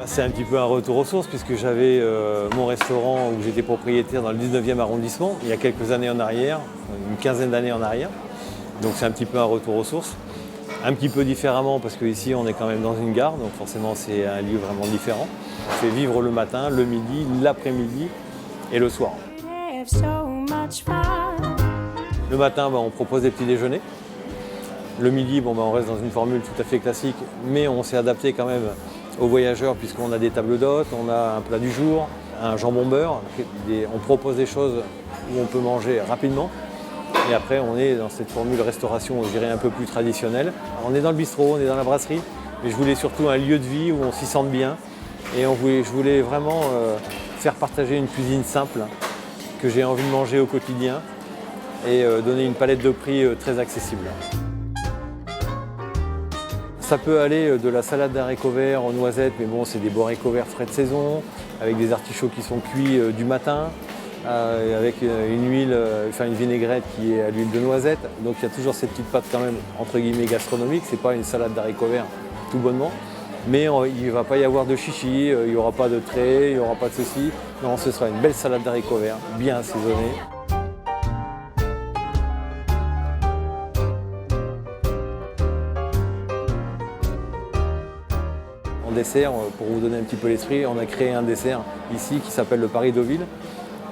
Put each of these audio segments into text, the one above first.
C'est un petit peu un retour aux sources puisque j'avais mon restaurant où j'étais propriétaire dans le 19e arrondissement il y a quelques années en arrière, une quinzaine d'années en arrière. Donc c'est un petit peu un retour aux sources. Un petit peu différemment parce qu'ici on est quand même dans une gare, donc forcément c'est un lieu vraiment différent. On fait vivre le matin, le midi, l'après-midi et le soir. Le matin, on propose des petits déjeuners. Le midi, on reste dans une formule tout à fait classique, mais on s'est adapté quand même aux voyageurs puisqu'on a des tables d'hôtes, on a un plat du jour, un jambon beurre. On propose des choses où on peut manger rapidement. Et après, on est dans cette formule restauration, je dirais, un peu plus traditionnelle. On est dans le bistrot, on est dans la brasserie, mais je voulais surtout un lieu de vie où on s'y sente bien. Et je voulais vraiment faire partager une cuisine simple que j'ai envie de manger au quotidien et donner une palette de prix très accessible. Ça peut aller de la salade d'haricots verts aux noisettes, mais bon, c'est des beaux haricots verts frais de saison, avec des artichauts qui sont cuits du matin, avec une huile, une vinaigrette qui est à l'huile de noisette. Donc il y a toujours cette petite pâte quand même, entre guillemets, gastronomique. C'est pas une salade d'haricots verts tout bonnement, mais il ne va pas y avoir de chichi, il n'y aura pas de trait, il n'y aura pas de ceci. Non, ce sera une belle salade d'haricots verts, bien assaisonnée. En dessert, pour vous donner un petit peu l'esprit, on a créé un dessert ici qui s'appelle le Paris Deauville,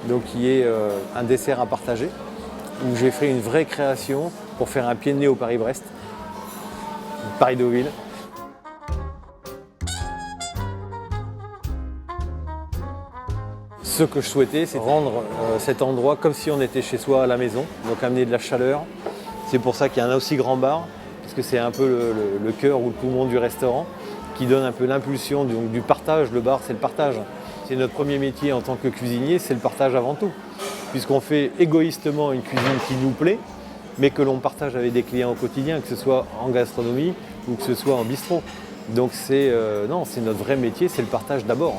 donc qui est un dessert à partager, où j'ai fait une vraie création pour faire un pied de nez au Paris-Brest, Paris Deauville. Ce que je souhaitais, c'est rendre cet endroit comme si on était chez soi à la maison, donc amener de la chaleur. C'est pour ça qu'il y a un aussi grand bar, parce que c'est un peu le cœur ou le poumon du restaurant, qui donne un peu l'impulsion du partage. Le bar, c'est le partage. C'est notre premier métier en tant que cuisinier, c'est le partage avant tout. Puisqu'on fait égoïstement une cuisine qui nous plaît, mais que l'on partage avec des clients au quotidien, que ce soit en gastronomie ou que ce soit en bistrot. Donc c'est notre vrai métier, c'est le partage d'abord.